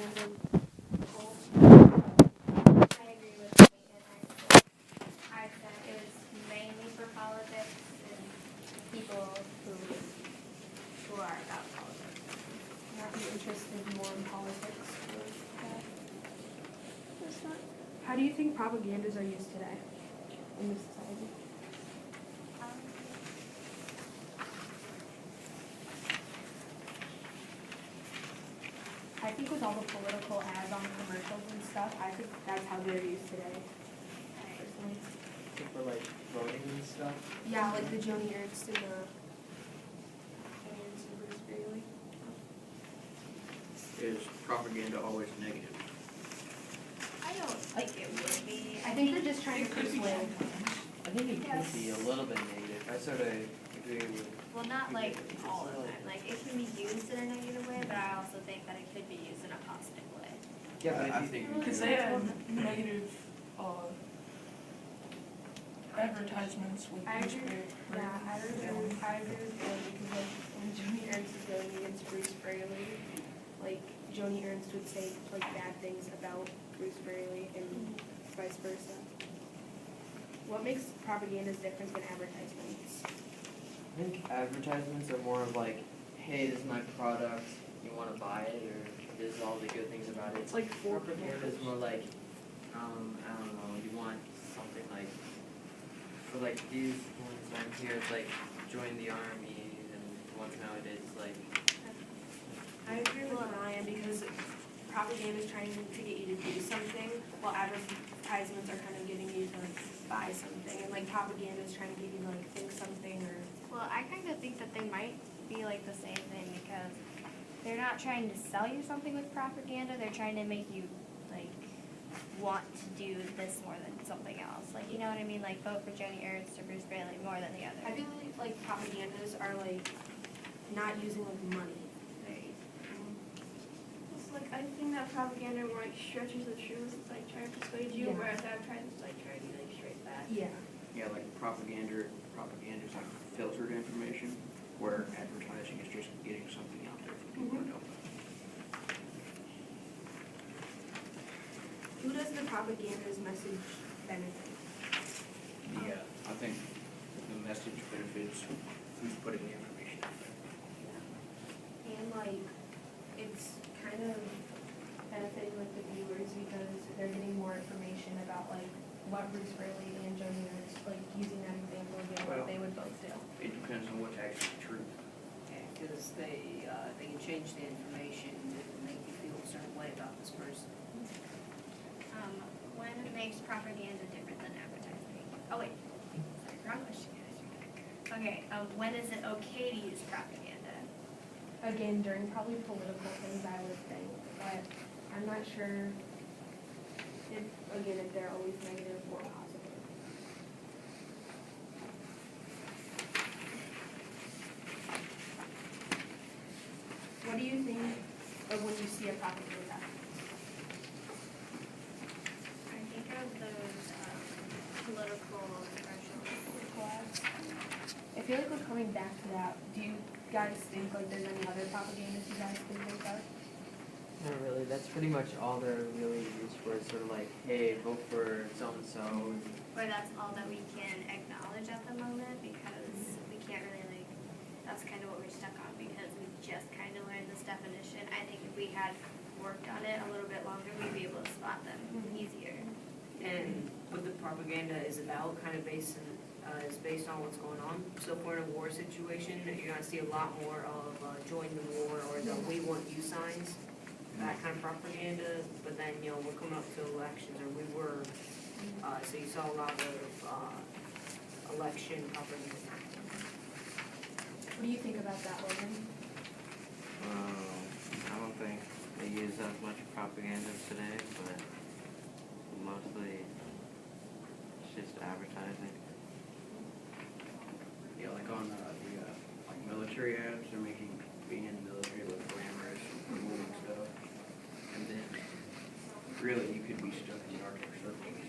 propaganda goal? I agree with Kate, and I said it was mainly for politics and people who are about politics. Not be interested more in politics or that? That's not. How do you think propagandas are used today in this society? Um, I think with all the political ads on commercials and stuff, I think that's how they're used today, personally. For like voting and stuff. Yeah, like the Joni Ernst and the Bruce Bailey. Is propaganda always negative? I don't think it would be. I think they're just trying to persuade. I think it Yes. could be a little bit negative. I sort of agree with. Well, not like all the time. Like it can be used in a negative way, but I also think that it could be used in a positive way. Yeah, but I if you think Because they had negative advertisements with I agree. newspaper. Yeah, I agree with Bill because like when Joni Ernst was going against Bruce Braley, like Joni Ernst would say like bad things about Bruce Braley and vice versa. What makes propagandas different than advertisements? I think advertisements are more of like, hey, this is my product, you want to buy it, or this is all the good things about it. It's like for propaganda is more like, I don't know, you want something like, for like these ones on here, it's like join the army, and ones nowadays like. I agree with Ryan because propaganda is trying to get you to do something, while advertisements are kind of getting you to like buy something, and like propaganda is trying to get you to like think something or. Well, I kind of think that they might be like the same thing because they're not trying to sell you something with propaganda. They're trying to make you like want to do this more than something else. Like, you know what I mean? Like vote for Joni Ernst or Bruce Bailey more than the other. I feel like propagandas are like not using like money. It's like I think that propaganda more like stretches the truth. It's like trying to persuade you, Yeah. whereas advertisements like trying to be like straight back. Yeah. Yeah, like propaganda is like filtered information, where advertising is just getting something out there for people to know. Who does the propaganda's message benefit? Yeah, I think the message benefits who's putting the information out there. And like, it's kind of benefiting like the viewers because they're getting more information about like what Bruce Braley and Joni Ernst, like using that example again, what Well, they would both do. It depends on what's actually true. Because they can change the information and make you feel a certain way about this person. When makes propaganda different than advertising? Oh wait, sorry, wrong question. Okay, when is it okay to use propaganda? Again, during probably political things, I would think, but I'm not sure if, again, if they're always negative or positive. What do you think of when you see a propaganda? I think of those political commercials. I feel like we're coming back to that. Do you guys think like there's any other propagandas you guys can think of? Not really. That's pretty much all they're really used for. It's sort of like, hey, vote for so and so. Or that's all that we can acknowledge at the moment because we can't really like, that's kind of what we're stuck on because we just kind of learned this definition. I think if we had worked on it a little bit longer, we'd be able to spot them easier. And what the propaganda is about, kind of is based on what's going on. So if we're in a war situation, you're going to see a lot more of join the war or the we want you signs, that kind of propaganda. But then, we're coming up to elections, or we were, so you saw a lot of election propaganda. What do you think about that, Logan? I don't think they use as much propaganda today, but mostly it's just advertising. Yeah, like on the like military ads, they're making being in the military look glamorous and cool and stuff. And then really you could be stuck in darker circles.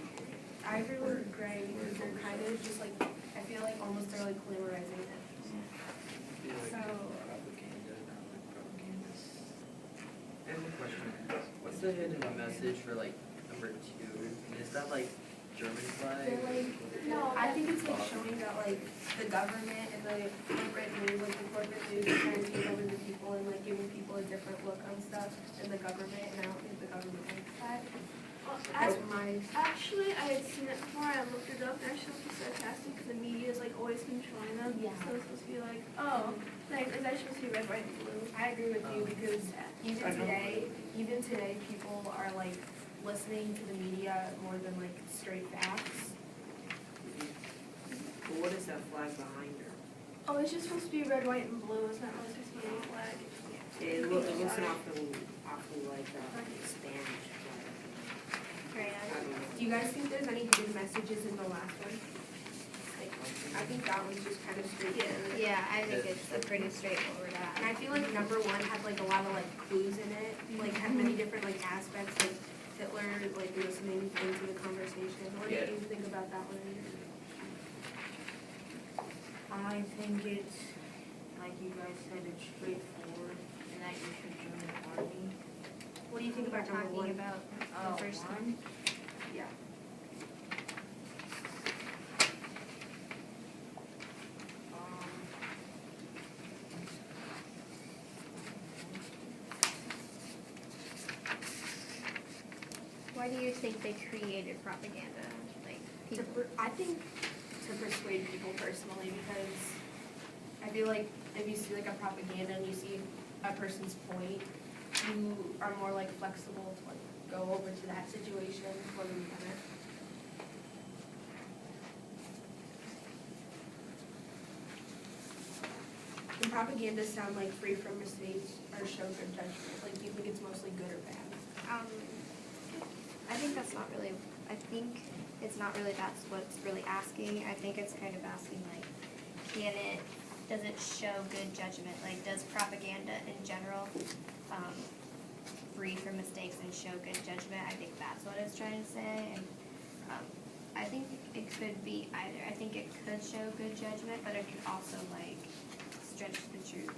I agree with Gray because they're kind of just like, I feel like almost they're like glamorizing it. So, Propaganda, not like propaganda. And the question is, what's also hidden a message for like number 2, and is that like German flag? They're like, no, I think it's like showing that like the government and the corporate news, like the corporate news is trying to take over the people and like giving people a different look on stuff than the government, and I don't think the government likes that. That's my, Actually, I had seen it before, I looked it up, and it's supposed to be sarcastic, because the media is like always controlling them. Yeah. So it's supposed to be like, oh, like, it's actually supposed to be red, white, and blue. I agree with you because I know. even today, people are like listening to the media more than like straight facts. But what is that flag behind her? Oh, it's just supposed to be red, white, and blue, it's not really supposed to be any flag. It looks awfully like Spanish flag. Right, I don't know. Do you guys think there's any hidden messages in the last one? Like, I think that one's just kind of straight. yeah, I think it's a pretty straightforward And ad. I feel like number 1 had like a lot of like clues in it, like had many different like aspects, like Hitler like listening into the conversation. What do Yeah. you think about that one? I think it's, like you guys said, it's straightforward, and that you should join the army. What do you think We're about number 1? talking about the first one. Yeah. Why do you think they created propaganda? Like, people, I think to persuade people personally, because I feel like if you see like a propaganda and you see a person's point, you are more like flexible to like go over to that situation for the better. And propaganda sound like free from mistakes or show good judgment. Like, do you think it's mostly good or bad? I think that's not really, I think it's not really that's what's really asking. I think it's kind of asking like, does it show good judgment? Like, does propaganda in general, free from mistakes and show good judgment? I think that's what it's trying to say. And I think it could be either. I think it could show good judgment, but it could also like stretch the truth.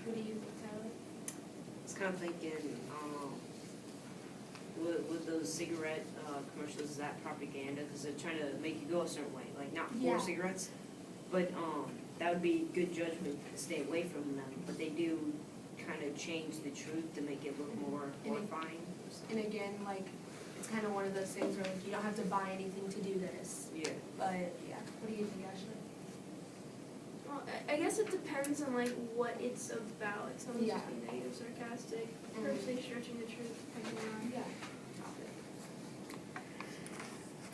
What do you think, Tyler? I was kind of thinking, with those cigarette commercials, is that propaganda? Because they're trying to make you go a certain way, like not for Yeah. cigarettes, but that would be good judgment to stay away from them. But they do kind of change the truth to make it look more horrifying. And again, like, it's kind of one of those things where like you don't have to buy anything to do this. Yeah. But yeah, what do you think, Ashley? Well, I guess it depends on like what it's about. It's almost Yeah. just be negative, sarcastic, Mhm. purposely stretching the truth, depending on. Yeah.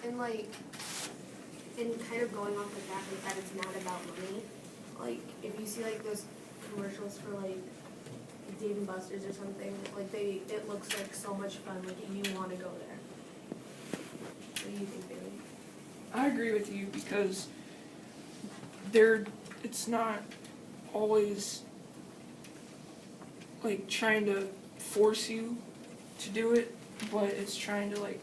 And like, and kind of going off the fact like, that it's not about money, like, if you see like those commercials for like Dave and Buster's or something, like it looks like so much fun, like you want to go there. What do you think, Bailey? I agree with you because it's not always like trying to force you to do it, but it's trying to like